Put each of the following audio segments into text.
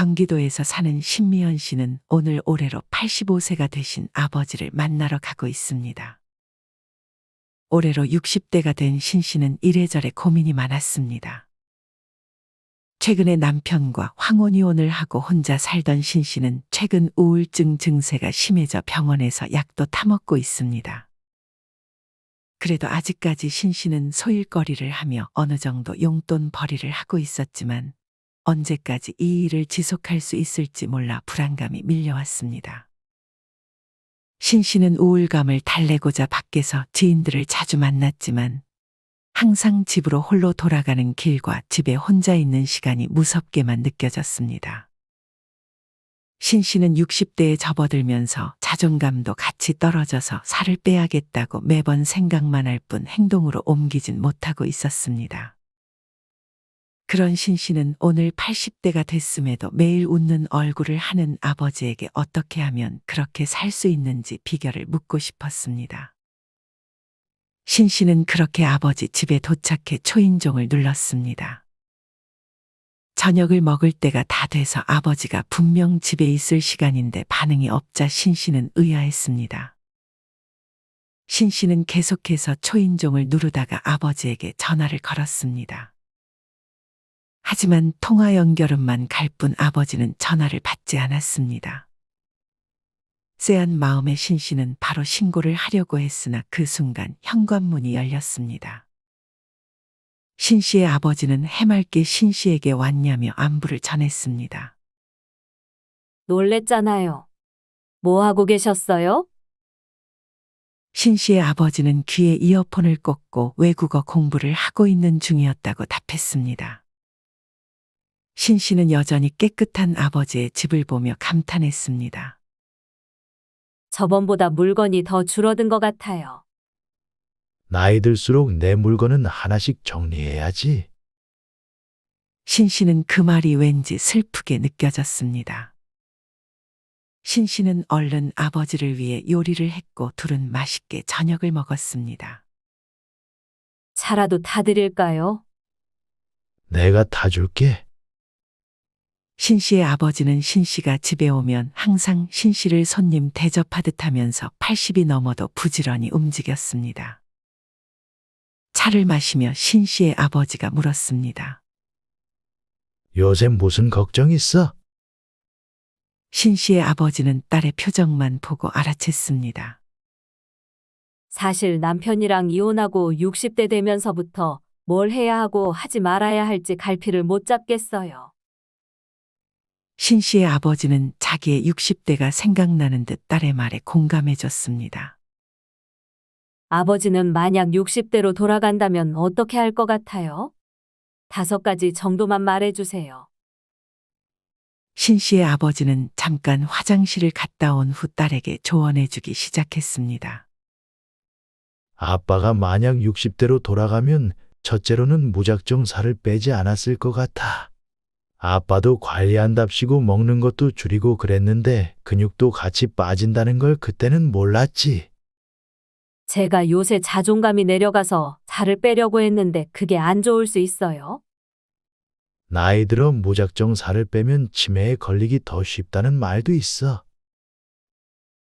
경기도에서 사는 신미연 씨는 오늘 올해로 85세가 되신 아버지를 만나러 가고 있습니다. 올해로 60대가 된 신 씨는 이래저래 고민이 많았습니다. 최근에 남편과 황혼이혼을 하고 혼자 살던 신 씨는 최근 우울증 증세가 심해져 병원에서 약도 타먹고 있습니다. 그래도 아직까지 신 씨는 소일거리를 하며 어느 정도 용돈 벌이를 하고 있었지만 언제까지 이 일을 지속할 수 있을지 몰라 불안감이 밀려왔습니다. 신 씨는 우울감을 달래고자 밖에서 지인들을 자주 만났지만 항상 집으로 홀로 돌아가는 길과 집에 혼자 있는 시간이 무섭게만 느껴졌습니다. 신 씨는 60대에 접어들면서 자존감도 같이 떨어져서 살을 빼야겠다고 매번 생각만 할 뿐 행동으로 옮기진 못하고 있었습니다. 그런 신 씨는 오늘 80대가 됐음에도 매일 웃는 얼굴을 하는 아버지에게 어떻게 하면 그렇게 살 수 있는지 비결을 묻고 싶었습니다. 신 씨는 그렇게 아버지 집에 도착해 초인종을 눌렀습니다. 저녁을 먹을 때가 다 돼서 아버지가 분명 집에 있을 시간인데 반응이 없자 신 씨는 의아했습니다. 신 씨는 계속해서 초인종을 누르다가 아버지에게 전화를 걸었습니다. 하지만 통화 연결음만 갈 뿐 아버지는 전화를 받지 않았습니다. 쎄한 마음에 신 씨는 바로 신고를 하려고 했으나 그 순간 현관문이 열렸습니다. 신 씨의 아버지는 해맑게 신 씨에게 왔냐며 안부를 전했습니다. 놀랬잖아요. 뭐 하고 계셨어요? 신 씨의 아버지는 귀에 이어폰을 꽂고 외국어 공부를 하고 있는 중이었다고 답했습니다. 신 씨는 여전히 깨끗한 아버지의 집을 보며 감탄했습니다. 저번보다 물건이 더 줄어든 것 같아요. 나이 들수록 내 물건은 하나씩 정리해야지. 신 씨는 그 말이 왠지 슬프게 느껴졌습니다. 신 씨는 얼른 아버지를 위해 요리를 했고 둘은 맛있게 저녁을 먹었습니다. 차라도 타드릴까요? 내가 타줄게. 신 씨의 아버지는 신 씨가 집에 오면 항상 신 씨를 손님 대접하듯 하면서 80이 넘어도 부지런히 움직였습니다. 차를 마시며 신 씨의 아버지가 물었습니다. 요새 무슨 걱정 있어? 신 씨의 아버지는 딸의 표정만 보고 알아챘습니다. 사실 남편이랑 이혼하고 60대 되면서부터 뭘 해야 하고 하지 말아야 할지 갈피를 못 잡겠어요. 신 씨의 아버지는 자기의 60대가 생각나는 듯 딸의 말에 공감해 줬습니다. 아버지는 만약 60대로 돌아간다면 어떻게 할 것 같아요? 5가지 정도만 말해주세요. 신 씨의 아버지는 잠깐 화장실을 갔다 온 후 딸에게 조언해 주기 시작했습니다. 아빠가 만약 60대로 돌아가면 첫째로는 무작정 살을 빼지 않았을 것 같아. 아빠도 관리한답시고 먹는 것도 줄이고 그랬는데 근육도 같이 빠진다는 걸 그때는 몰랐지. 제가 요새 자존감이 내려가서 살을 빼려고 했는데 그게 안 좋을 수 있어요? 나이 들어 무작정 살을 빼면 치매에 걸리기 더 쉽다는 말도 있어.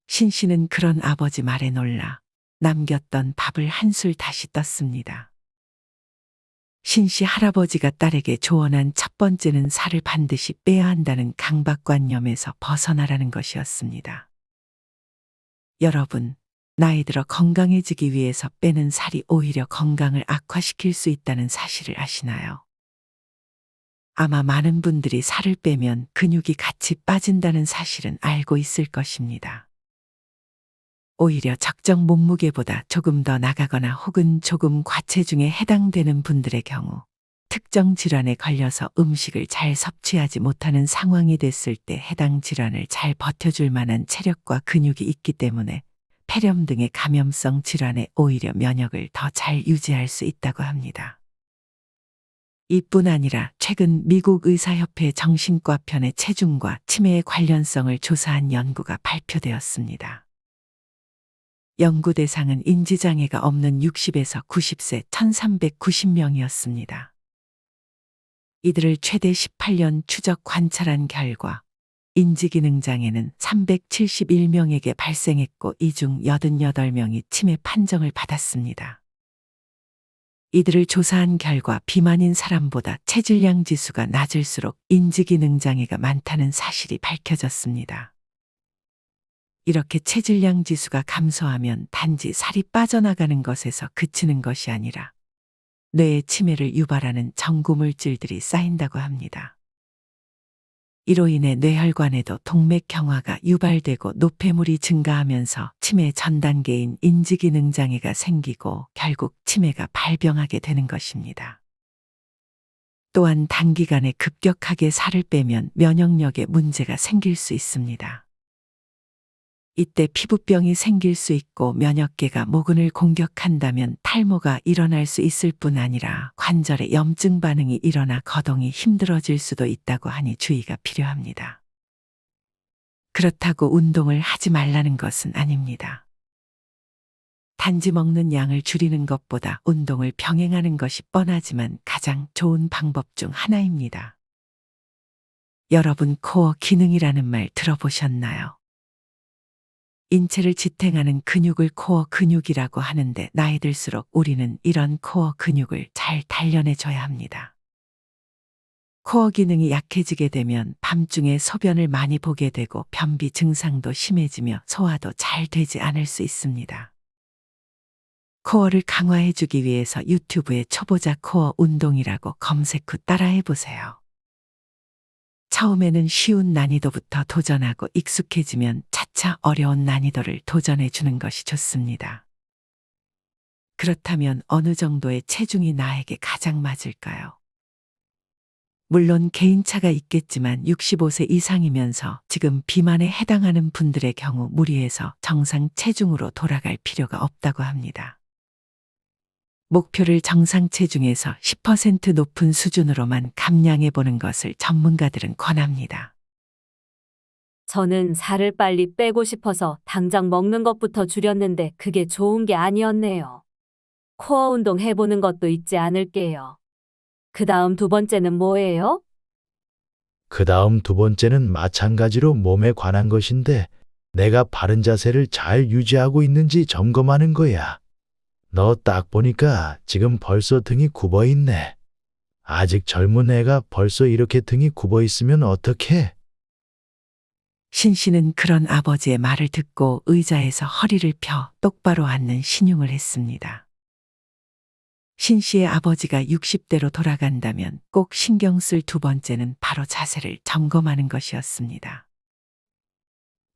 신 씨는 그런 아버지 말에 놀라 남겼던 밥을 한술 다시 떴습니다. 신 씨 할아버지가 딸에게 조언한 첫 번째는 살을 반드시 빼야 한다는 강박관념에서 벗어나라는 것이었습니다. 여러분, 나이 들어 건강해지기 위해서 빼는 살이 오히려 건강을 악화시킬 수 있다는 사실을 아시나요? 아마 많은 분들이 살을 빼면 근육이 같이 빠진다는 사실은 알고 있을 것입니다. 오히려 적정 몸무게보다 조금 더 나가거나 혹은 조금 과체중에 해당되는 분들의 경우 특정 질환에 걸려서 음식을 잘 섭취하지 못하는 상황이 됐을 때 해당 질환을 잘 버텨줄 만한 체력과 근육이 있기 때문에 폐렴 등의 감염성 질환에 오히려 면역을 더 잘 유지할 수 있다고 합니다. 이뿐 아니라 최근 미국 의사협회 정신과 편의 체중과 치매의 관련성을 조사한 연구가 발표되었습니다. 연구 대상은 인지장애가 없는 60에서 90세 1390명이었습니다. 이들을 최대 18년 추적 관찰한 결과 인지기능장애는 371명에게 발생했고 이 중 88명이 치매 판정을 받았습니다. 이들을 조사한 결과 비만인 사람보다 체질량 지수가 낮을수록 인지기능장애가 많다는 사실이 밝혀졌습니다. 이렇게 체질량 지수가 감소하면 단지 살이 빠져나가는 것에서 그치는 것이 아니라 뇌에 치매를 유발하는 전구물질들이 쌓인다고 합니다. 이로 인해 뇌혈관에도 동맥경화가 유발되고 노폐물이 증가하면서 치매 전 단계인 인지기능장애가 생기고 결국 치매가 발병하게 되는 것입니다. 또한 단기간에 급격하게 살을 빼면 면역력에 문제가 생길 수 있습니다. 이때 피부병이 생길 수 있고 면역계가 모근을 공격한다면 탈모가 일어날 수 있을 뿐 아니라 관절에 염증 반응이 일어나 거동이 힘들어질 수도 있다고 하니 주의가 필요합니다. 그렇다고 운동을 하지 말라는 것은 아닙니다. 단지 먹는 양을 줄이는 것보다 운동을 병행하는 것이 뻔하지만 가장 좋은 방법 중 하나입니다. 여러분 코어 기능이라는 말 들어보셨나요? 인체를 지탱하는 근육을 코어 근육이라고 하는데 나이 들수록 우리는 이런 코어 근육을 잘 단련해줘야 합니다. 코어 기능이 약해지게 되면 밤중에 소변을 많이 보게 되고 변비 증상도 심해지며 소화도 잘 되지 않을 수 있습니다. 코어를 강화해주기 위해서 유튜브에 초보자 코어 운동이라고 검색 후 따라해보세요. 처음에는 쉬운 난이도부터 도전하고 익숙해지면 차차 어려운 난이도를 도전해 주는 것이 좋습니다. 그렇다면 어느 정도의 체중이 나에게 가장 맞을까요? 물론 개인차가 있겠지만 65세 이상이면서 지금 비만에 해당하는 분들의 경우 무리해서 정상 체중으로 돌아갈 필요가 없다고 합니다. 목표를 정상 체중에서 10% 높은 수준으로만 감량해 보는 것을 전문가들은 권합니다. 저는 살을 빨리 빼고 싶어서 당장 먹는 것부터 줄였는데 그게 좋은 게 아니었네요. 코어 운동 해보는 것도 잊지 않을게요. 그 다음 두 번째는 뭐예요? 그 다음 두 번째는 마찬가지로 몸에 관한 것인데 내가 바른 자세를 잘 유지하고 있는지 점검하는 거야. 너 딱 보니까 지금 벌써 등이 굽어 있네. 아직 젊은 애가 벌써 이렇게 등이 굽어 있으면 어떡해? 신 씨는 그런 아버지의 말을 듣고 의자에서 허리를 펴 똑바로 앉는 신용을 했습니다. 신 씨의 아버지가 60대로 돌아간다면 꼭 신경 쓸 두 번째는 바로 자세를 점검하는 것이었습니다.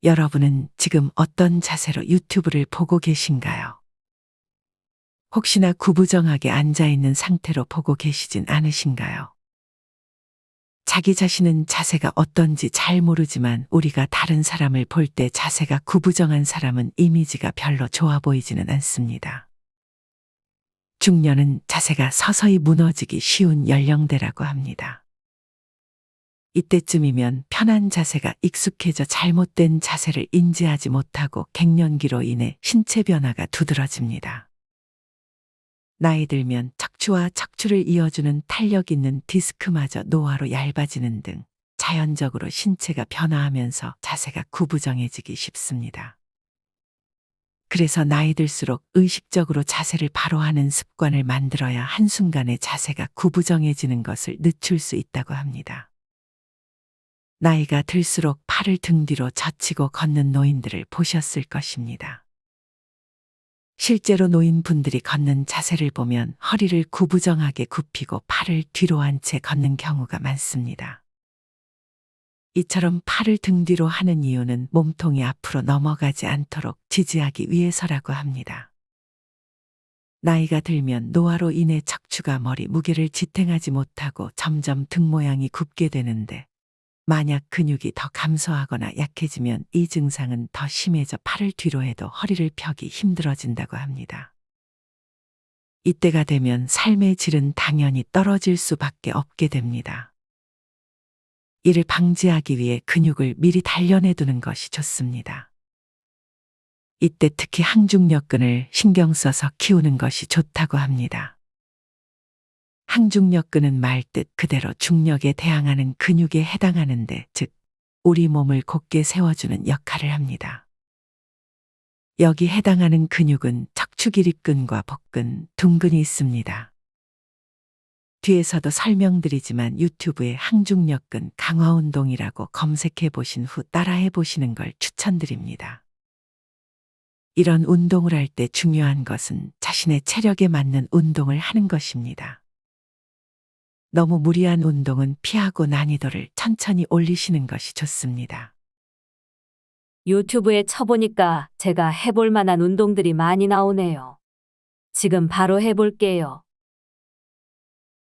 여러분은 지금 어떤 자세로 유튜브를 보고 계신가요? 혹시나 구부정하게 앉아있는 상태로 보고 계시진 않으신가요? 자기 자신은 자세가 어떤지 잘 모르지만 우리가 다른 사람을 볼 때 자세가 구부정한 사람은 이미지가 별로 좋아 보이지는 않습니다. 중년은 자세가 서서히 무너지기 쉬운 연령대라고 합니다. 이때쯤이면 편한 자세가 익숙해져 잘못된 자세를 인지하지 못하고 갱년기로 인해 신체 변화가 두드러집니다. 나이 들면 척추와 척추를 이어주는 탄력 있는 디스크마저 노화로 얇아지는 등 자연적으로 신체가 변화하면서 자세가 구부정해지기 쉽습니다. 그래서 나이 들수록 의식적으로 자세를 바로 하는 습관을 만들어야 한순간에 자세가 구부정해지는 것을 늦출 수 있다고 합니다. 나이가 들수록 팔을 등 뒤로 젖히고 걷는 노인들을 보셨을 것입니다. 실제로 노인분들이 걷는 자세를 보면 허리를 구부정하게 굽히고 팔을 뒤로 한 채 걷는 경우가 많습니다. 이처럼 팔을 등 뒤로 하는 이유는 몸통이 앞으로 넘어가지 않도록 지지하기 위해서라고 합니다. 나이가 들면 노화로 인해 척추가 머리 무게를 지탱하지 못하고 점점 등 모양이 굽게 되는데 만약 근육이 더 감소하거나 약해지면 이 증상은 더 심해져 팔을 뒤로 해도 허리를 펴기 힘들어진다고 합니다. 이때가 되면 삶의 질은 당연히 떨어질 수밖에 없게 됩니다. 이를 방지하기 위해 근육을 미리 단련해 두는 것이 좋습니다. 이때 특히 항중력근을 신경 써서 키우는 것이 좋다고 합니다. 항중력근은 말 뜻 그대로 중력에 대항하는 근육에 해당하는데, 즉 우리 몸을 곧게 세워주는 역할을 합니다. 여기 해당하는 근육은 척추기립근과 복근, 둔근이 있습니다. 뒤에서도 설명드리지만 유튜브에 항중력근 강화운동이라고 검색해 보신 후 따라해 보시는 걸 추천드립니다. 이런 운동을 할 때 중요한 것은 자신의 체력에 맞는 운동을 하는 것입니다. 너무 무리한 운동은 피하고 난이도를 천천히 올리시는 것이 좋습니다. 유튜브에 쳐보니까 제가 해볼 만한 운동들이 많이 나오네요. 지금 바로 해볼게요.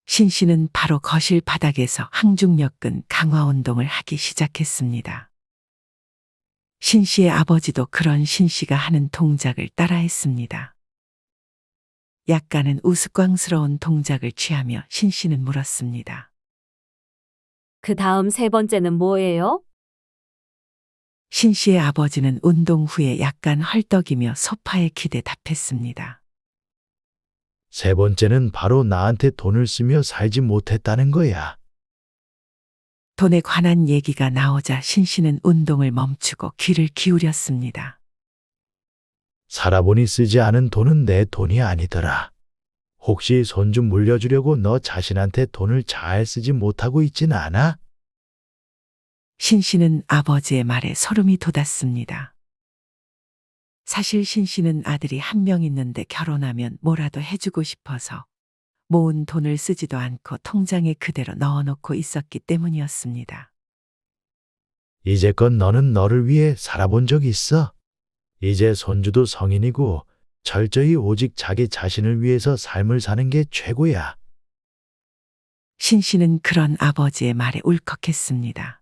신 씨는 바로 거실 바닥에서 항중력근 강화 운동을 하기 시작했습니다. 신 씨의 아버지도 그런 신 씨가 하는 동작을 따라했습니다. 약간은 우스꽝스러운 동작을 취하며 신 씨는 물었습니다. 그 다음 세 번째는 뭐예요? 신 씨의 아버지는 운동 후에 약간 헐떡이며 소파에 기대 답했습니다. 세 번째는 바로 나한테 돈을 쓰며 살지 못했다는 거야. 돈에 관한 얘기가 나오자 신 씨는 운동을 멈추고 귀를 기울였습니다. 살아보니 쓰지 않은 돈은 내 돈이 아니더라. 혹시 손주 물려주려고 너 자신한테 돈을 잘 쓰지 못하고 있진 않아? 신 씨는 아버지의 말에 소름이 돋았습니다. 사실 신 씨는 아들이 한 명 있는데 결혼하면 뭐라도 해주고 싶어서 모은 돈을 쓰지도 않고 통장에 그대로 넣어놓고 있었기 때문이었습니다. 이제껏 너는 너를 위해 살아본 적 있어? 이제 손주도 성인이고 철저히 오직 자기 자신을 위해서 삶을 사는 게 최고야. 신 씨는 그런 아버지의 말에 울컥했습니다.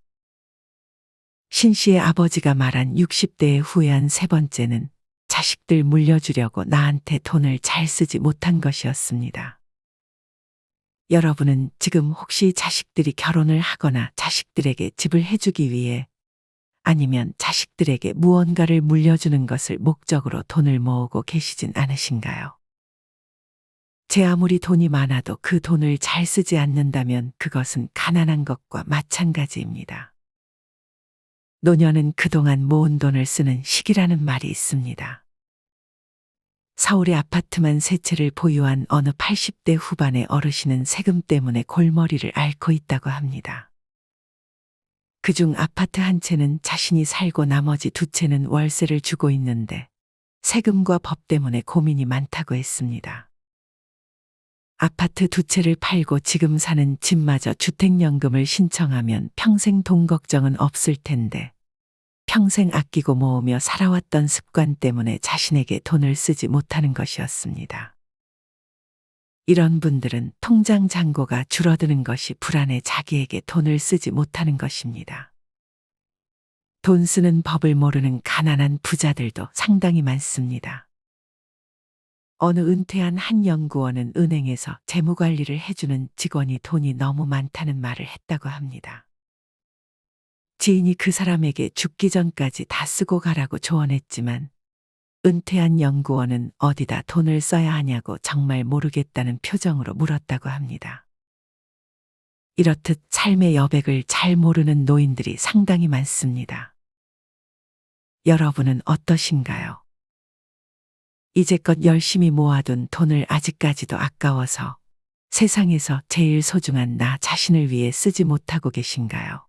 신 씨의 아버지가 말한 60대에 후회한 세 번째는 자식들 물려주려고 나한테 돈을 잘 쓰지 못한 것이었습니다. 여러분은 지금 혹시 자식들이 결혼을 하거나 자식들에게 집을 해주기 위해 아니면 자식들에게 무언가를 물려주는 것을 목적으로 돈을 모으고 계시진 않으신가요? 제 아무리 돈이 많아도 그 돈을 잘 쓰지 않는다면 그것은 가난한 것과 마찬가지입니다. 노년은 그동안 모은 돈을 쓰는 시기라는 말이 있습니다. 서울의 아파트만 세 채를 보유한 어느 80대 후반의 어르신은 세금 때문에 골머리를 앓고 있다고 합니다. 그중 아파트 한 채는 자신이 살고 나머지 두 채는 월세를 주고 있는데 세금과 법 때문에 고민이 많다고 했습니다. 아파트 두 채를 팔고 지금 사는 집마저 주택연금을 신청하면 평생 돈 걱정은 없을 텐데 평생 아끼고 모으며 살아왔던 습관 때문에 자신에게 돈을 쓰지 못하는 것이었습니다. 이런 분들은 통장 잔고가 줄어드는 것이 불안해 자기에게 돈을 쓰지 못하는 것입니다. 돈 쓰는 법을 모르는 가난한 부자들도 상당히 많습니다. 어느 은퇴한 한 연구원은 은행에서 재무관리를 해주는 직원이 돈이 너무 많다는 말을 했다고 합니다. 지인이 그 사람에게 죽기 전까지 다 쓰고 가라고 조언했지만 은퇴한 연구원은 어디다 돈을 써야 하냐고 정말 모르겠다는 표정으로 물었다고 합니다. 이렇듯 삶의 여백을 잘 모르는 노인들이 상당히 많습니다. 여러분은 어떠신가요? 이제껏 열심히 모아둔 돈을 아직까지도 아까워서 세상에서 제일 소중한 나 자신을 위해 쓰지 못하고 계신가요?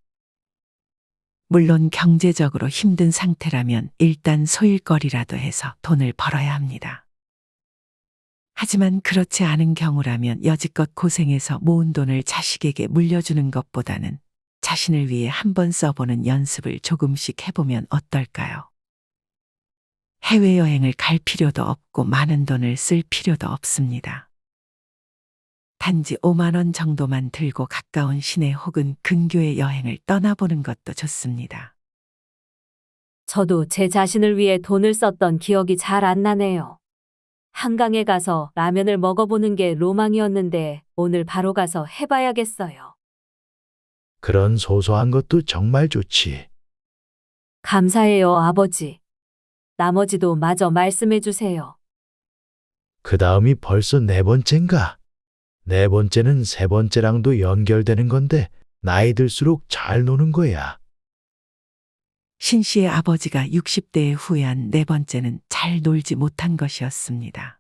물론 경제적으로 힘든 상태라면 일단 소일거리라도 해서 돈을 벌어야 합니다. 하지만 그렇지 않은 경우라면 여지껏 고생해서 모은 돈을 자식에게 물려주는 것보다는 자신을 위해 한번 써보는 연습을 조금씩 해보면 어떨까요? 해외여행을 갈 필요도 없고 많은 돈을 쓸 필요도 없습니다. 단지 5만 원 정도만 들고 가까운 시내 혹은 근교의 여행을 떠나보는 것도 좋습니다. 저도 제 자신을 위해 돈을 썼던 기억이 잘 안 나네요. 한강에 가서 라면을 먹어보는 게 로망이었는데 오늘 바로 가서 해봐야겠어요. 그런 소소한 것도 정말 좋지. 감사해요, 아버지. 나머지도 마저 말씀해 주세요. 그 다음이 벌써 네 번째인가? 네 번째는 세 번째랑도 연결되는 건데 나이 들수록 잘 노는 거야. 신 씨의 아버지가 60대에 후회한 네 번째는 잘 놀지 못한 것이었습니다.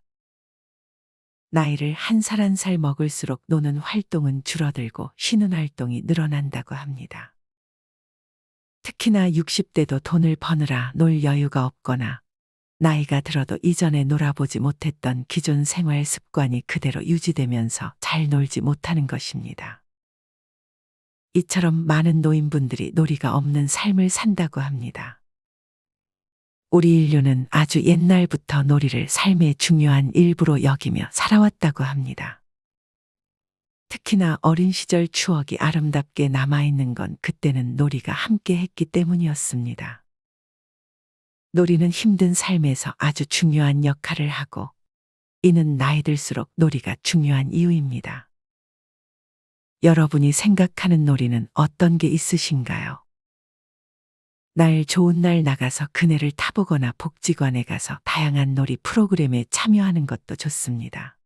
나이를 한 살 한 살 먹을수록 노는 활동은 줄어들고 쉬는 활동이 늘어난다고 합니다. 특히나 60대도 돈을 버느라 놀 여유가 없거나 나이가 들어도 이전에 놀아보지 못했던 기존 생활 습관이 그대로 유지되면서 잘 놀지 못하는 것입니다. 이처럼 많은 노인분들이 놀이가 없는 삶을 산다고 합니다. 우리 인류는 아주 옛날부터 놀이를 삶의 중요한 일부로 여기며 살아왔다고 합니다. 특히나 어린 시절 추억이 아름답게 남아있는 건 그때는 놀이가 함께 했기 때문이었습니다. 놀이는 힘든 삶에서 아주 중요한 역할을 하고 이는 나이 들수록 놀이가 중요한 이유입니다. 여러분이 생각하는 놀이는 어떤 게 있으신가요? 날 좋은 날 나가서 그네를 타보거나 복지관에 가서 다양한 놀이 프로그램에 참여하는 것도 좋습니다.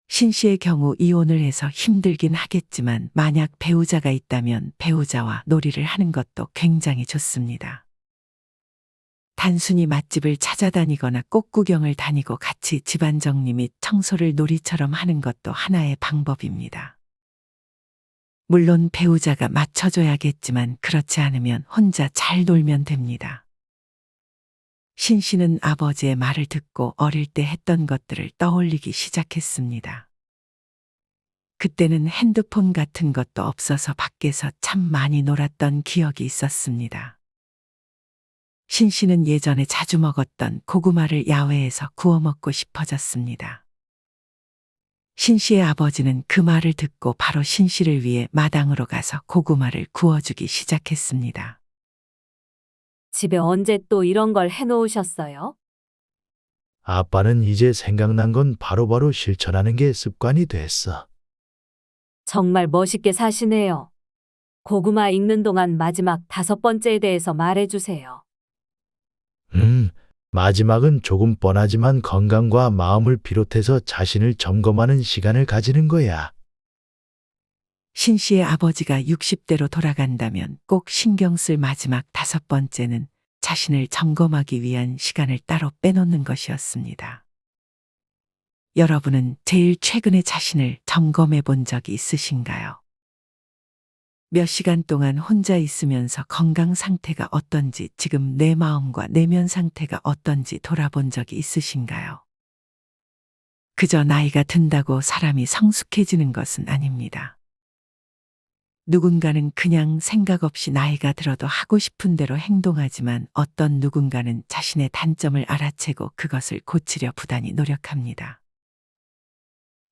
신 씨의 경우 이혼을 해서 힘들긴 하겠지만 만약 배우자가 있다면 배우자와 놀이를 하는 것도 굉장히 좋습니다. 단순히 맛집을 찾아다니거나 꽃구경을 다니고 같이 집안 정리 및 청소를 놀이처럼 하는 것도 하나의 방법입니다. 물론 배우자가 맞춰줘야겠지만 그렇지 않으면 혼자 잘 놀면 됩니다. 신 씨는 아버지의 말을 듣고 어릴 때 했던 것들을 떠올리기 시작했습니다. 그때는 핸드폰 같은 것도 없어서 밖에서 참 많이 놀았던 기억이 있었습니다. 신 씨는 예전에 자주 먹었던 고구마를 야외에서 구워 먹고 싶어졌습니다. 신 씨의 아버지는 그 말을 듣고 바로 신 씨를 위해 마당으로 가서 고구마를 구워주기 시작했습니다. 집에 언제 또 이런 걸 해놓으셨어요? 아빠는 이제 생각난 건 바로바로 실천하는 게 습관이 됐어. 정말 멋있게 사시네요. 고구마 익는 동안 마지막 5번째에 대해서 말해주세요. 마지막은 조금 뻔하지만 건강과 마음을 비롯해서 자신을 점검하는 시간을 가지는 거야. 신 씨의 아버지가 60대로 돌아간다면 꼭 신경 쓸 마지막 5번째는 자신을 점검하기 위한 시간을 따로 빼놓는 것이었습니다. 여러분은 제일 최근에 자신을 점검해 본 적이 있으신가요? 몇 시간 동안 혼자 있으면서 건강 상태가 어떤지, 지금 내 마음과 내면 상태가 어떤지 돌아본 적이 있으신가요? 그저 나이가 든다고 사람이 성숙해지는 것은 아닙니다. 누군가는 그냥 생각 없이 나이가 들어도 하고 싶은 대로 행동하지만 어떤 누군가는 자신의 단점을 알아채고 그것을 고치려 부단히 노력합니다.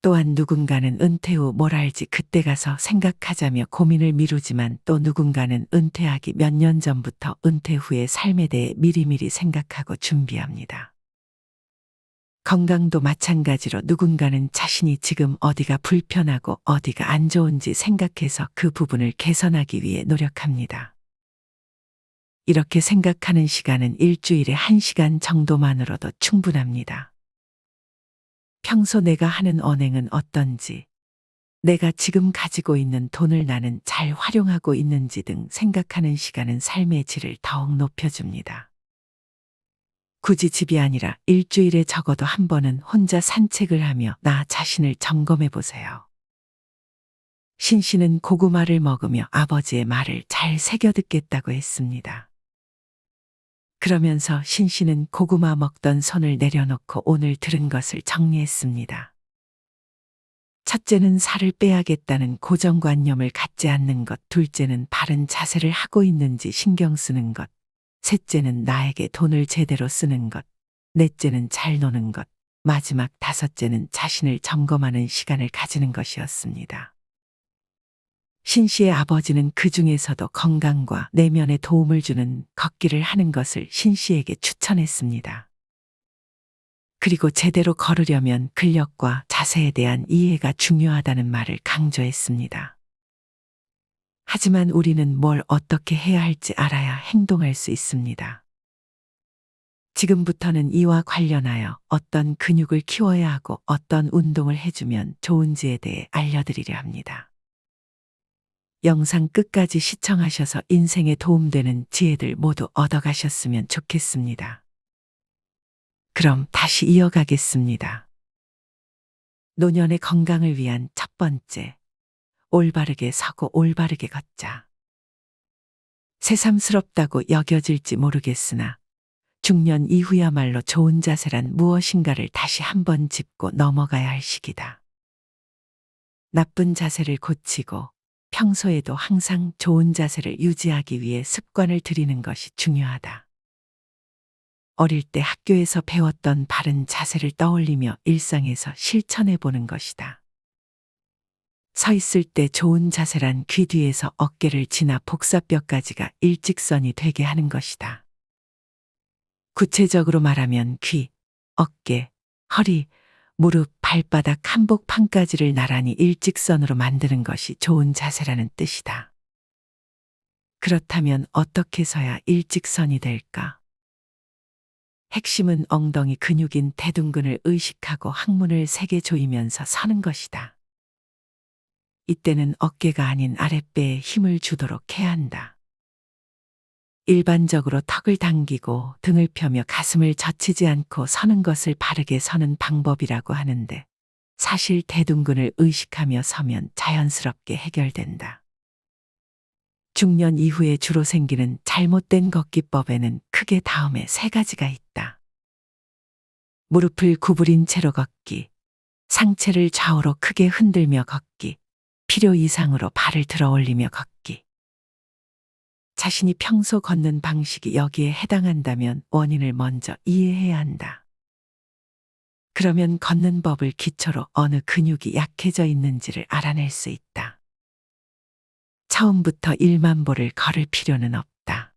또한 누군가는 은퇴 후 뭘 할지 그때 가서 생각하자며 고민을 미루지만 또 누군가는 은퇴하기 몇 년 전부터 은퇴 후의 삶에 대해 미리미리 생각하고 준비합니다. 건강도 마찬가지로 누군가는 자신이 지금 어디가 불편하고 어디가 안 좋은지 생각해서 그 부분을 개선하기 위해 노력합니다. 이렇게 생각하는 시간은 일주일에 1시간 정도만으로도 충분합니다. 평소 내가 하는 언행은 어떤지, 내가 지금 가지고 있는 돈을 나는 잘 활용하고 있는지 등 생각하는 시간은 삶의 질을 더욱 높여줍니다. 굳이 집이 아니라 일주일에 적어도 한 번은 혼자 산책을 하며 나 자신을 점검해 보세요. 신 씨는 고구마를 먹으며 아버지의 말을 잘 새겨 듣겠다고 했습니다. 그러면서 신 씨는 고구마 먹던 손을 내려놓고 오늘 들은 것을 정리했습니다. 첫째는 살을 빼야겠다는 고정관념을 갖지 않는 것, 둘째는 바른 자세를 하고 있는지 신경 쓰는 것, 셋째는 나에게 돈을 제대로 쓰는 것, 넷째는 잘 노는 것, 마지막 5째는 자신을 점검하는 시간을 가지는 것이었습니다. 신 씨의 아버지는 그 중에서도 건강과 내면에 도움을 주는 걷기를 하는 것을 신 씨에게 추천했습니다. 그리고 제대로 걸으려면 근력과 자세에 대한 이해가 중요하다는 말을 강조했습니다. 하지만 우리는 뭘 어떻게 해야 할지 알아야 행동할 수 있습니다. 지금부터는 이와 관련하여 어떤 근육을 키워야 하고 어떤 운동을 해주면 좋은지에 대해 알려드리려 합니다. 영상 끝까지 시청하셔서 인생에 도움되는 지혜들 모두 얻어가셨으면 좋겠습니다. 그럼 다시 이어가겠습니다. 노년의 건강을 위한 첫 번째, 올바르게 서고 올바르게 걷자. 새삼스럽다고 여겨질지 모르겠으나 중년 이후야말로 좋은 자세란 무엇인가를 다시 한번 짚고 넘어가야 할 시기다. 나쁜 자세를 고치고 평소에도 항상 좋은 자세를 유지하기 위해 습관을 들이는 것이 중요하다. 어릴 때 학교에서 배웠던 바른 자세를 떠올리며 일상에서 실천해 보는 것이다. 서 있을 때 좋은 자세란 귀 뒤에서 어깨를 지나 복사뼈까지가 일직선이 되게 하는 것이다. 구체적으로 말하면 귀, 어깨, 허리, 무릎, 발바닥, 한복판까지를 나란히 일직선으로 만드는 것이 좋은 자세라는 뜻이다. 그렇다면 어떻게 서야 일직선이 될까? 핵심은 엉덩이 근육인 대둔근을 의식하고 항문을 세게 조이면서 서는 것이다. 이때는 어깨가 아닌 아랫배에 힘을 주도록 해야 한다. 일반적으로 턱을 당기고 등을 펴며 가슴을 젖히지 않고 서는 것을 바르게 서는 방법이라고 하는데 사실 대둔근을 의식하며 서면 자연스럽게 해결된다. 중년 이후에 주로 생기는 잘못된 걷기법에는 크게 다음에 세 가지가 있다. 무릎을 구부린 채로 걷기, 상체를 좌우로 크게 흔들며 걷기, 필요 이상으로 발을 들어 올리며 걷기. 자신이 평소 걷는 방식이 여기에 해당한다면 원인을 먼저 이해해야 한다. 그러면 걷는 법을 기초로 어느 근육이 약해져 있는지를 알아낼 수 있다. 처음부터 1만 보를 걸을 필요는 없다.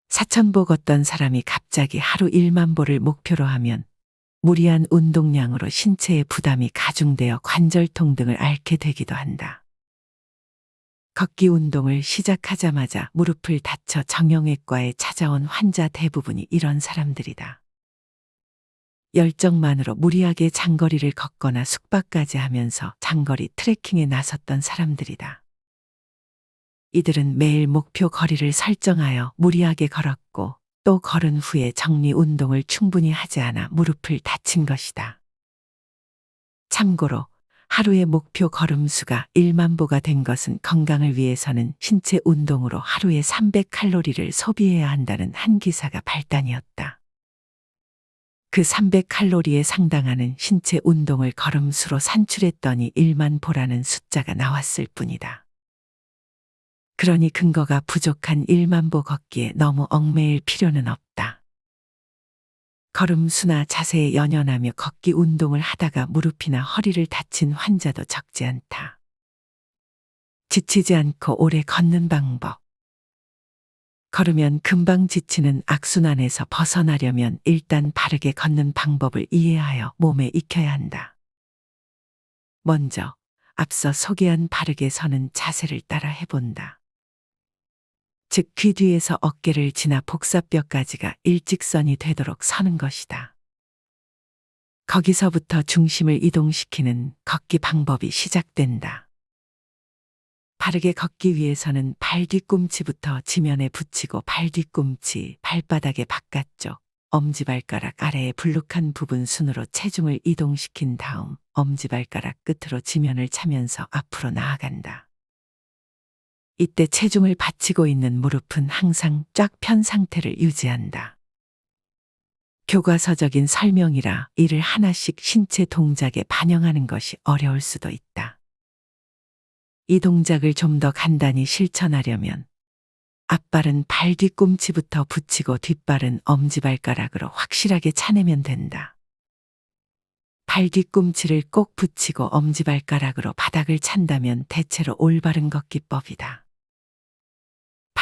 4,000보 걷던 사람이 갑자기 하루 1만 보를 목표로 하면 무리한 운동량으로 신체의 부담이 가중되어 관절통 등을 앓게 되기도 한다. 걷기 운동을 시작하자마자 무릎을 다쳐 정형외과에 찾아온 환자 대부분이 이런 사람들이다. 열정만으로 무리하게 장거리를 걷거나 숙박까지 하면서 장거리 트레킹에 나섰던 사람들이다. 이들은 매일 목표 거리를 설정하여 무리하게 걸었고 또 걸은 후에 정리 운동을 충분히 하지 않아 무릎을 다친 것이다. 참고로 하루의 목표 걸음수가 1만 보가 된 것은 건강을 위해서는 신체 운동으로 하루에 300칼로리를 소비해야 한다는 한 기사가 발단이었다. 그 300칼로리에 상당하는 신체 운동을 걸음수로 산출했더니 1만 보라는 숫자가 나왔을 뿐이다. 그러니 근거가 부족한 1만 보 걷기에 너무 얽매일 필요는 없다. 걸음수나 자세에 연연하며 걷기 운동을 하다가 무릎이나 허리를 다친 환자도 적지 않다. 지치지 않고 오래 걷는 방법. 걸으면 금방 지치는 악순환에서 벗어나려면 일단 바르게 걷는 방법을 이해하여 몸에 익혀야 한다. 먼저 앞서 소개한 바르게 서는 자세를 따라 해본다. 즉 귀 뒤에서 어깨를 지나 복사뼈까지가 일직선이 되도록 서는 것이다. 거기서부터 중심을 이동시키는 걷기 방법이 시작된다. 바르게 걷기 위해서는 발 뒤꿈치부터 지면에 붙이고 발 뒤꿈치, 발바닥의 바깥쪽, 엄지발가락 아래의 불룩한 부분 순으로 체중을 이동시킨 다음 엄지발가락 끝으로 지면을 차면서 앞으로 나아간다. 이때 체중을 받치고 있는 무릎은 항상 쫙 편 상태를 유지한다. 교과서적인 설명이라 이를 하나씩 신체 동작에 반영하는 것이 어려울 수도 있다. 이 동작을 좀 더 간단히 실천하려면 앞발은 발 뒤꿈치부터 붙이고 뒷발은 엄지발가락으로 확실하게 차내면 된다. 발 뒤꿈치를 꼭 붙이고 엄지발가락으로 바닥을 찬다면 대체로 올바른 걷기법이다.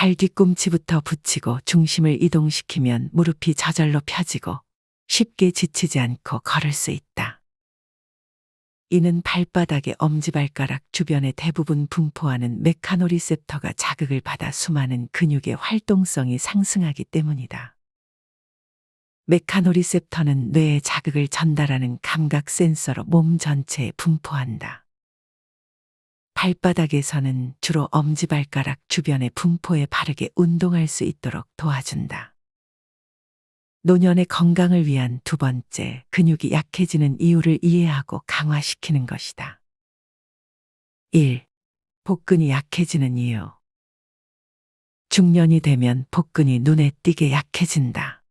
발 뒤꿈치부터 붙이고 중심을 이동시키면 무릎이 저절로 펴지고 쉽게 지치지 않고 걸을 수 있다. 이는 발바닥의 엄지발가락 주변에 대부분 분포하는 메카노리셉터가 자극을 받아 수많은 근육의 활동성이 상승하기 때문이다. 메카노리셉터는 뇌에 자극을 전달하는 감각 센서로 몸 전체에 분포한다. 발바닥에서는 주로 엄지발가락 주변의 분포에 바르게 운동할 수 있도록 도와준다. 노년의 건강을 위한 두 번째, 근육이 약해지는 이유를 이해하고 강화시키는 것이다. 1. 복근이 약해지는 이유. 중년이 되면 복근이 눈에 띄게 약해진다.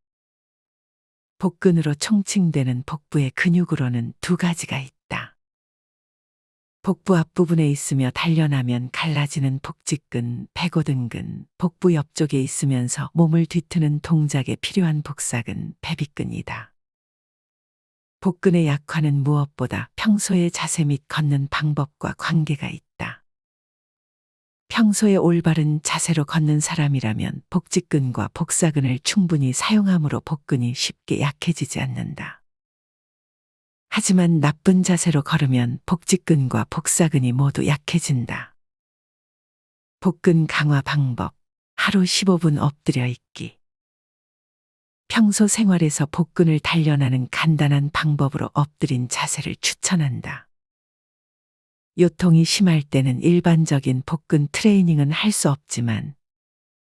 복근으로 총칭되는 복부의 근육으로는 두 가지가 있다. 복부 앞부분에 있으며 단련하면 갈라지는 복직근, 배고등근, 복부 옆쪽에 있으면서 몸을 뒤트는 동작에 필요한 복사근, 배비근이다. 복근의 약화는 무엇보다 평소의 자세 및 걷는 방법과 관계가 있다. 평소에 올바른 자세로 걷는 사람이라면 복직근과 복사근을 충분히 사용하므로 복근이 쉽게 약해지지 않는다. 하지만 나쁜 자세로 걸으면 복직근과 복사근이 모두 약해진다. 복근 강화 방법. 하루 15분 엎드려 있기. 평소 생활에서 복근을 단련하는 간단한 방법으로 엎드린 자세를 추천한다. 요통이 심할 때는 일반적인 복근 트레이닝은 할 수 없지만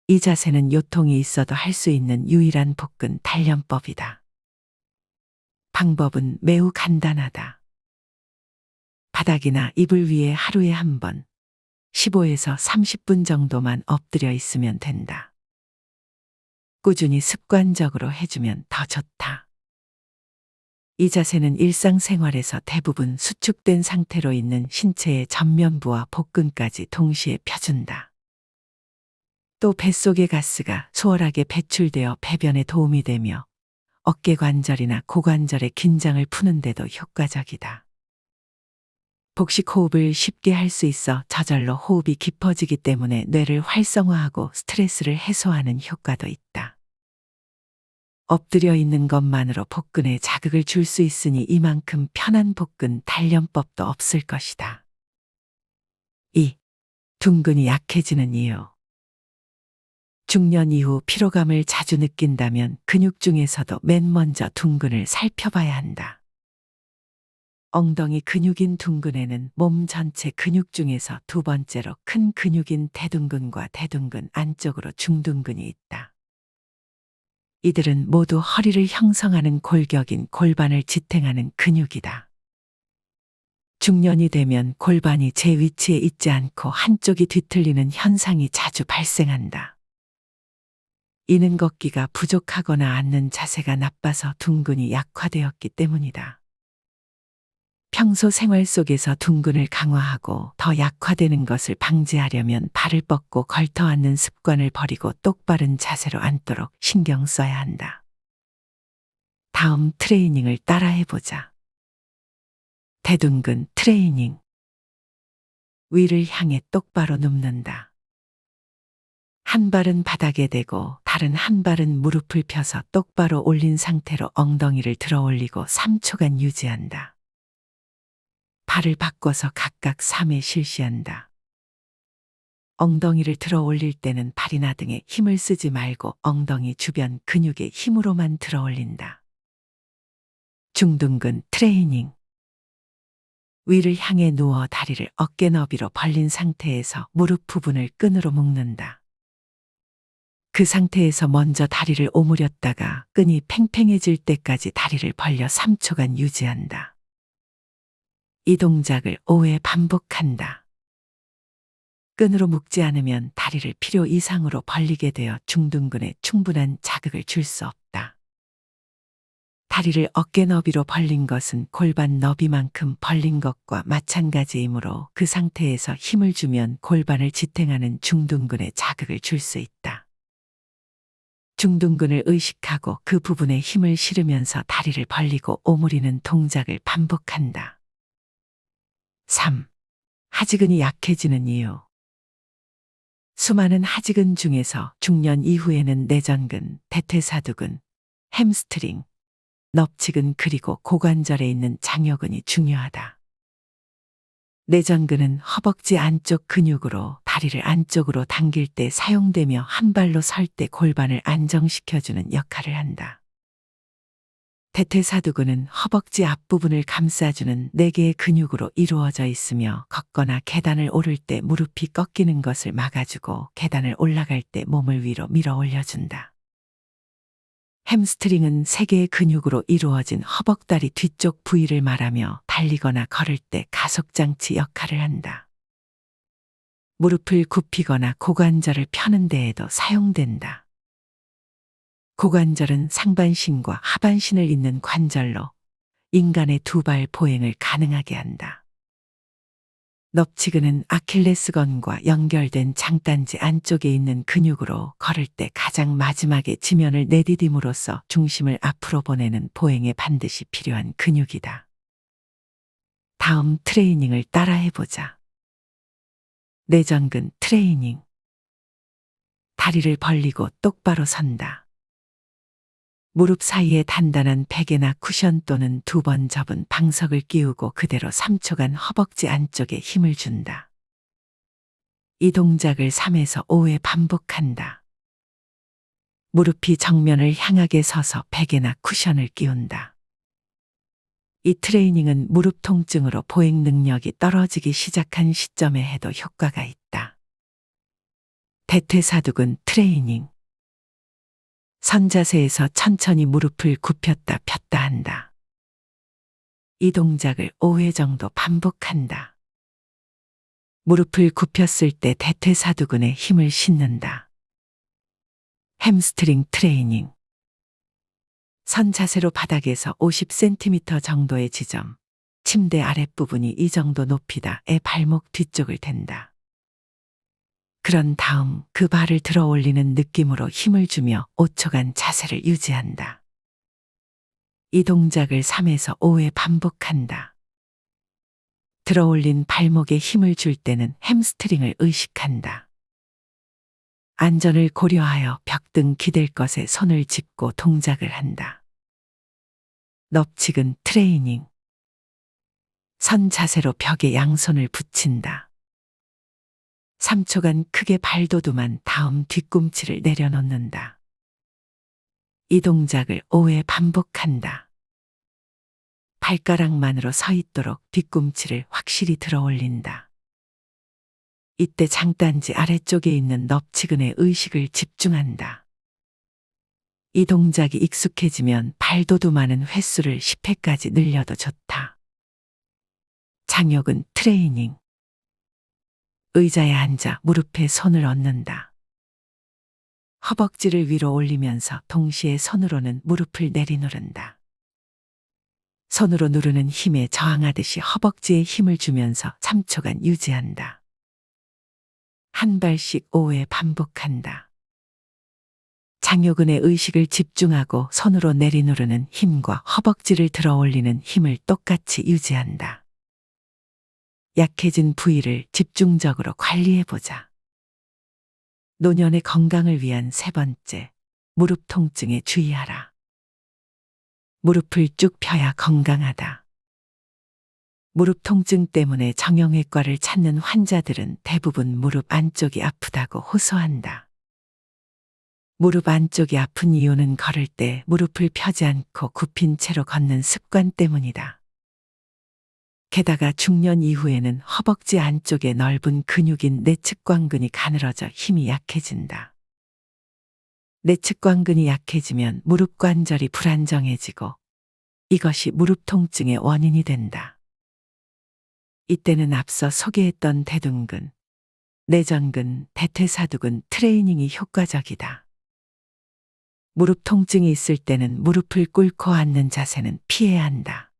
이 자세는 요통이 있어도 할 수 있는 유일한 복근 단련법이다. 방법은 매우 간단하다. 바닥이나 이불 위에 하루에 한 번, 15에서 30분 정도만 엎드려 있으면 된다. 꾸준히 습관적으로 해주면 더 좋다. 이 자세는 일상생활에서 대부분 수축된 상태로 있는 신체의 전면부와 복근까지 동시에 펴준다. 또 뱃속의 가스가 수월하게 배출되어 배변에 도움이 되며 어깨 관절이나 고관절의 긴장을 푸는 데도 효과적이다. 복식 호흡을 쉽게 할 수 있어 저절로 호흡이 깊어지기 때문에 뇌를 활성화하고 스트레스를 해소하는 효과도 있다. 엎드려 있는 것만으로 복근에 자극을 줄 수 있으니 이만큼 편한 복근 단련법도 없을 것이다. 2. 둔근이 약해지는 이유. 중년 이후 피로감을 자주 느낀다면 근육 중에서도 맨 먼저 둔근을 살펴봐야 한다. 엉덩이 근육인 둔근에는 몸 전체 근육 중에서 두 번째로 큰 근육인 대둔근과 대둔근 안쪽으로 중둔근이 있다. 이들은 모두 허리를 형성하는 골격인 골반을 지탱하는 근육이다. 중년이 되면 골반이 제 위치에 있지 않고 한쪽이 뒤틀리는 현상이 자주 발생한다. 이는 걷기가 부족하거나 앉는 자세가 나빠서 둔근이 약화되었기 때문이다. 평소 생활 속에서 둔근을 강화하고 더 약화되는 것을 방지하려면 발을 뻗고 걸터 앉는 습관을 버리고 똑바른 자세로 앉도록 신경 써야 한다. 다음 트레이닝을 따라해보자. 대둔근 트레이닝. 위를 향해 똑바로 눕는다. 한 발은 바닥에 대고 다른 한 발은 무릎을 펴서 똑바로 올린 상태로 엉덩이를 들어 올리고 3초간 유지한다. 발을 바꿔서 각각 3회 실시한다. 엉덩이를 들어 올릴 때는 발이나 등에 힘을 쓰지 말고 엉덩이 주변 근육에 힘으로만 들어 올린다. 중둔근 트레이닝. 위를 향해 누워 다리를 어깨 너비로 벌린 상태에서 무릎 부분을 끈으로 묶는다. 그 상태에서 먼저 다리를 오므렸다가 끈이 팽팽해질 때까지 다리를 벌려 3초간 유지한다. 이 동작을 5회 반복한다. 끈으로 묶지 않으면 다리를 필요 이상으로 벌리게 되어 중둔근에 충분한 자극을 줄 수 없다. 다리를 어깨 너비로 벌린 것은 골반 너비만큼 벌린 것과 마찬가지이므로 그 상태에서 힘을 주면 골반을 지탱하는 중둔근에 자극을 줄 수 있다. 중둔근을 의식하고 그 부분에 힘을 실으면서 다리를 벌리고 오므리는 동작을 반복한다. 3. 하지근이 약해지는 이유. 수많은 하지근 중에서 중년 이후에는 내전근, 대퇴사두근, 햄스트링, 넙치근 그리고 고관절에 있는 장요근이 중요하다. 내전근은 허벅지 안쪽 근육으로 다리를 안쪽으로 당길 때 사용되며 한 발로 설 때 골반을 안정시켜주는 역할을 한다. 대퇴사두근은 허벅지 앞부분을 감싸주는 4개의 근육으로 이루어져 있으며 걷거나 계단을 오를 때 무릎이 꺾이는 것을 막아주고 계단을 올라갈 때 몸을 위로 밀어 올려준다. 햄스트링은 3개의 근육으로 이루어진 허벅다리 뒤쪽 부위를 말하며 달리거나 걸을 때 가속장치 역할을 한다. 무릎을 굽히거나 고관절을 펴는 데에도 사용된다. 고관절은 상반신과 하반신을 잇는 관절로 인간의 2발 보행을 가능하게 한다. 넙치근은 아킬레스건과 연결된 장단지 안쪽에 있는 근육으로 걸을 때 가장 마지막에 지면을 내디딤으로써 중심을 앞으로 보내는 보행에 반드시 필요한 근육이다. 다음 트레이닝을 따라해보자. 내전근 트레이닝. 다리를 벌리고 똑바로 선다. 무릎 사이에 단단한 베개나 쿠션 또는 2번 접은 방석을 끼우고 그대로 3초간 허벅지 안쪽에 힘을 준다. 이 동작을 3에서 5회 반복한다. 무릎이 정면을 향하게 서서 베개나 쿠션을 끼운다. 이 트레이닝은 무릎 통증으로 보행 능력이 떨어지기 시작한 시점에 해도 효과가 있다. 대퇴사두근 트레이닝. 선자세에서 천천히 무릎을 굽혔다 폈다 한다. 이 동작을 5회 정도 반복한다. 무릎을 굽혔을 때 대퇴사두근에 힘을 싣는다. 햄스트링 트레이닝. 선 자세로 바닥에서 50cm 정도의 지점, 침대 아랫부분이 이 정도 높이다의 발목 뒤쪽을 댄다. 그런 다음 그 발을 들어 올리는 느낌으로 힘을 주며 5초간 자세를 유지한다. 이 동작을 3에서 5회 반복한다. 들어 올린 발목에 힘을 줄 때는 햄스트링을 의식한다. 안전을 고려하여 벽 등 기댈 것에 손을 짚고 동작을 한다. 넙치근 트레이닝. 선 자세로 벽에 양손을 붙인다. 3초간 크게 발도두만 다음 뒤꿈치를 내려놓는다. 이 동작을 5회 반복한다. 발가락만으로 서 있도록 뒤꿈치를 확실히 들어 올린다. 이때 장단지 아래쪽에 있는 넙치근에 의식을 집중한다. 이 동작이 익숙해지면 발도두마는 횟수를 10회까지 늘려도 좋다. 장요근 트레이닝. 의자에 앉아 무릎에 손을 얹는다. 허벅지를 위로 올리면서 동시에 손으로는 무릎을 내리누른다. 손으로 누르는 힘에 저항하듯이 허벅지에 힘을 주면서 3초간 유지한다. 한 발씩 5회 반복한다. 장요근의 의식을 집중하고 손으로 내리누르는 힘과 허벅지를 들어 올리는 힘을 똑같이 유지한다. 약해진 부위를 집중적으로 관리해보자. 노년의 건강을 위한 3번째, 무릎 통증에 주의하라. 무릎을 쭉 펴야 건강하다. 무릎 통증 때문에 정형외과를 찾는 환자들은 대부분 무릎 안쪽이 아프다고 호소한다. 무릎 안쪽이 아픈 이유는 걸을 때 무릎을 펴지 않고 굽힌 채로 걷는 습관 때문이다. 게다가 중년 이후에는 허벅지 안쪽에 넓은 근육인 내측광근이 가늘어져 힘이 약해진다. 내측광근이 약해지면 무릎 관절이 불안정해지고 이것이 무릎 통증의 원인이 된다. 이때는 앞서 소개했던 대둔근, 내전근, 대퇴사두근 트레이닝이 효과적이다. 무릎 통증이 있을 때는 무릎을 꿇고 앉는 자세는 피해야 한다.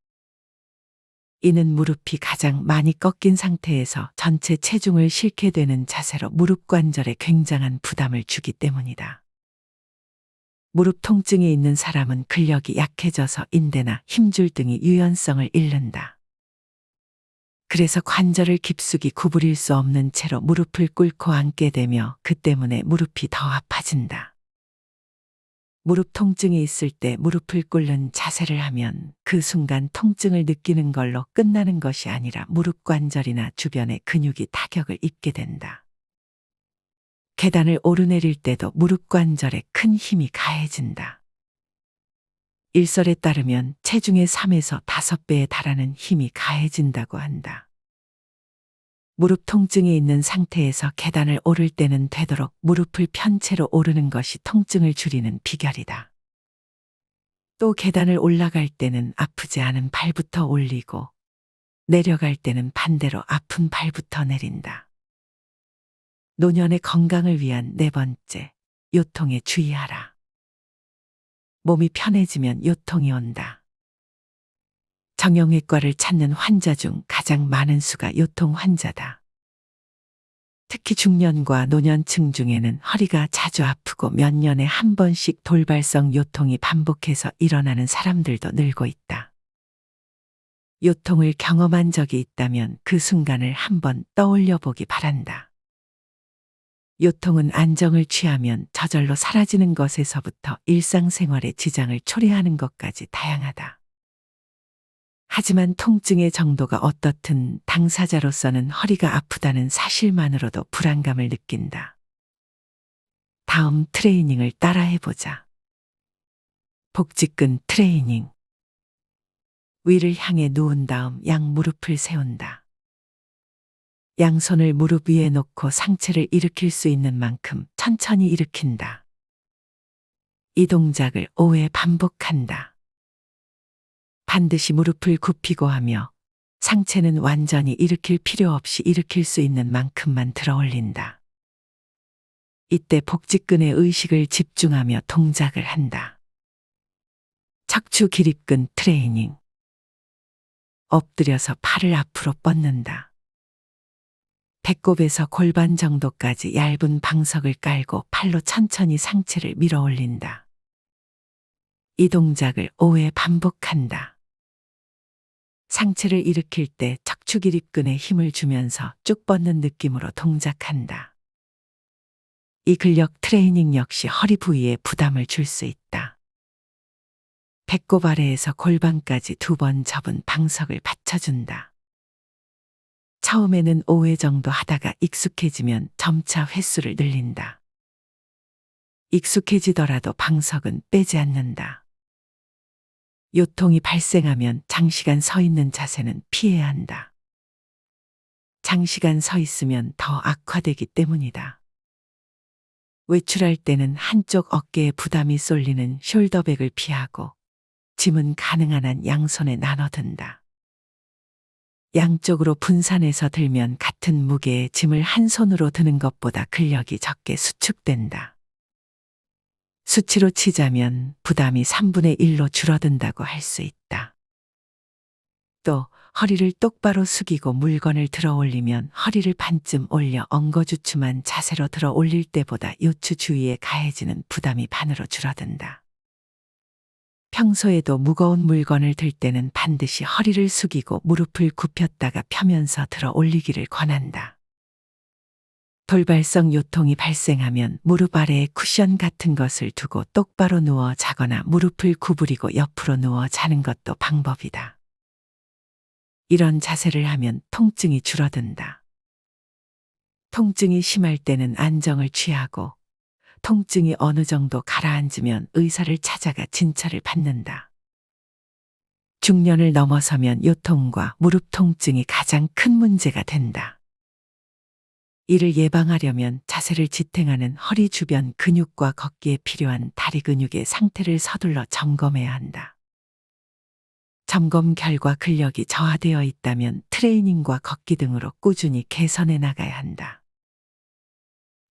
이는 무릎이 가장 많이 꺾인 상태에서 전체 체중을 실게 되는 자세로 무릎 관절에 굉장한 부담을 주기 때문이다. 무릎 통증이 있는 사람은 근력이 약해져서 인대나 힘줄 등이 유연성을 잃는다. 그래서 관절을 깊숙이 구부릴 수 없는 채로 무릎을 꿇고 앉게 되며 그 때문에 무릎이 더 아파진다. 무릎 통증이 있을 때 무릎을 꿇는 자세를 하면 그 순간 통증을 느끼는 걸로 끝나는 것이 아니라 무릎 관절이나 주변의 근육이 타격을 입게 된다. 계단을 오르내릴 때도 무릎 관절에 큰 힘이 가해진다. 일설에 따르면 체중의 3에서 5배에 달하는 힘이 가해진다고 한다. 무릎 통증이 있는 상태에서 계단을 오를 때는 되도록 무릎을 편 채로 오르는 것이 통증을 줄이는 비결이다. 또 계단을 올라갈 때는 아프지 않은 발부터 올리고 내려갈 때는 반대로 아픈 발부터 내린다. 노년의 건강을 위한 네 번째, 요통에 주의하라. 몸이 편해지면 요통이 온다. 정형외과를 찾는 환자 중 가장 많은 수가 요통 환자다. 특히 중년과 노년층 중에는 허리가 자주 아프고 몇 년에 한 번씩 돌발성 요통이 반복해서 일어나는 사람들도 늘고 있다. 요통을 경험한 적이 있다면 그 순간을 한번 떠올려 보기 바란다. 요통은 안정을 취하면 저절로 사라지는 것에서부터 일상생활에 지장을 초래하는 것까지 다양하다. 하지만 통증의 정도가 어떻든 당사자로서는 허리가 아프다는 사실만으로도 불안감을 느낀다. 다음 트레이닝을 따라해보자. 복직근 트레이닝. 위를 향해 누운 다음 양 무릎을 세운다. 양손을 무릎 위에 놓고 상체를 일으킬 수 있는 만큼 천천히 일으킨다. 이 동작을 5회 반복한다. 반드시 무릎을 굽히고 하며 상체는 완전히 일으킬 필요 없이 일으킬 수 있는 만큼만 들어 올린다. 이때 복직근의 의식을 집중하며 동작을 한다. 척추 기립근 트레이닝. 엎드려서 팔을 앞으로 뻗는다. 배꼽에서 골반 정도까지 얇은 방석을 깔고 팔로 천천히 상체를 밀어 올린다. 이 동작을 5회 반복한다. 상체를 일으킬 때 척추 기립근에 힘을 주면서 쭉 뻗는 느낌으로 동작한다. 이 근력 트레이닝 역시 허리 부위에 부담을 줄 수 있다. 배꼽 아래에서 골반까지 2번 접은 방석을 받쳐준다. 처음에는 5회 정도 하다가 익숙해지면 점차 횟수를 늘린다. 익숙해지더라도 방석은 빼지 않는다. 요통이 발생하면 장시간 서 있는 자세는 피해야 한다. 장시간 서 있으면 더 악화되기 때문이다. 외출할 때는 한쪽 어깨에 부담이 쏠리는 숄더백을 피하고 짐은 가능한 한 양손에 나눠 든다. 양쪽으로 분산해서 들면 같은 무게의 짐을 한 손으로 드는 것보다 근력이 적게 수축된다. 수치로 치자면 부담이 3분의 1로 줄어든다고 할 수 있다. 또 허리를 똑바로 숙이고 물건을 들어 올리면 허리를 반쯤 올려 엉거주춤한 자세로 들어 올릴 때보다 요추 주위에 가해지는 부담이 반으로 줄어든다. 평소에도 무거운 물건을 들 때는 반드시 허리를 숙이고 무릎을 굽혔다가 펴면서 들어 올리기를 권한다. 돌발성 요통이 발생하면 무릎 아래에 쿠션 같은 것을 두고 똑바로 누워 자거나 무릎을 구부리고 옆으로 누워 자는 것도 방법이다. 이런 자세를 하면 통증이 줄어든다. 통증이 심할 때는 안정을 취하고 통증이 어느 정도 가라앉으면 의사를 찾아가 진찰을 받는다. 중년을 넘어서면 요통과 무릎 통증이 가장 큰 문제가 된다. 이를 예방하려면 자세를 지탱하는 허리 주변 근육과 걷기에 필요한 다리 근육의 상태를 서둘러 점검해야 한다. 점검 결과 근력이 저하되어 있다면 트레이닝과 걷기 등으로 꾸준히 개선해 나가야 한다.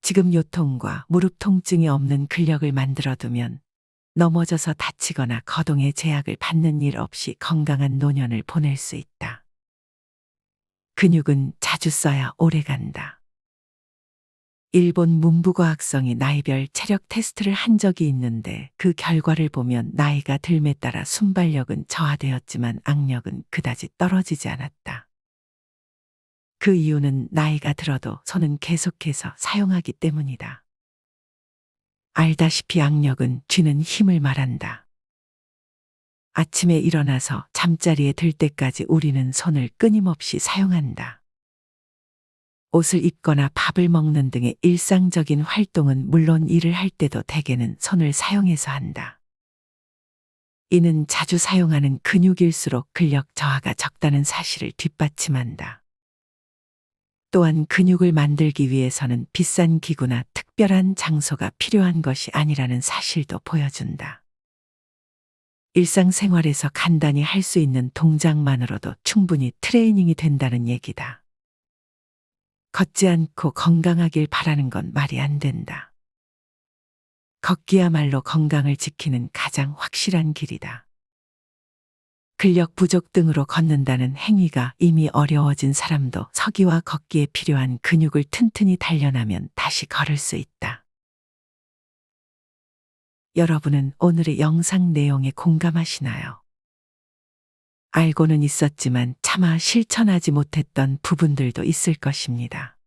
지금 요통과 무릎 통증이 없는 근력을 만들어두면 넘어져서 다치거나 거동에 제약을 받는 일 없이 건강한 노년을 보낼 수 있다. 근육은 자주 써야 오래간다. 일본 문부과학성이 나이별 체력 테스트를 한 적이 있는데 그 결과를 보면 나이가 들에 따라 순발력은 저하되었지만 악력은 그다지 떨어지지 않았다. 그 이유는 나이가 들어도 손은 계속해서 사용하기 때문이다. 알다시피 악력은 쥐는 힘을 말한다. 아침에 일어나서 잠자리에 들 때까지 우리는 손을 끊임없이 사용한다. 옷을 입거나 밥을 먹는 등의 일상적인 활동은 물론 일을 할 때도 대개는 손을 사용해서 한다. 이는 자주 사용하는 근육일수록 근력 저하가 적다는 사실을 뒷받침한다. 또한 근육을 만들기 위해서는 비싼 기구나 특별한 장소가 필요한 것이 아니라는 사실도 보여준다. 일상생활에서 간단히 할 수 있는 동작만으로도 충분히 트레이닝이 된다는 얘기다. 걷지 않고 건강하길 바라는 건 말이 안 된다. 걷기야말로 건강을 지키는 가장 확실한 길이다. 근력 부족 등으로 걷는다는 행위가 이미 어려워진 사람도 서기와 걷기에 필요한 근육을 튼튼히 단련하면 다시 걸을 수 있다. 여러분은 오늘의 영상 내용에 공감하시나요? 알고는 있었지만 차마 실천하지 못했던 부분들도 있을 것입니다.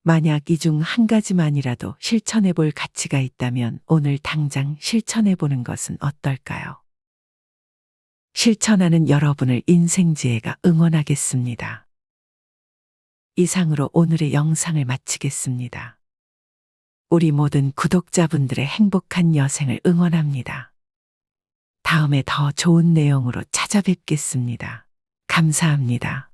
만약 이 중 한 가지만이라도 실천해 볼 가치가 있다면 오늘 당장 실천해 보는 것은 어떨까요? 실천하는 여러분을 인생지혜가 응원하겠습니다. 이상으로 오늘의 영상을 마치겠습니다. 우리 모든 구독자분들의 행복한 여생을 응원합니다. 다음에 더 좋은 내용으로 찾아뵙겠습니다. 감사합니다.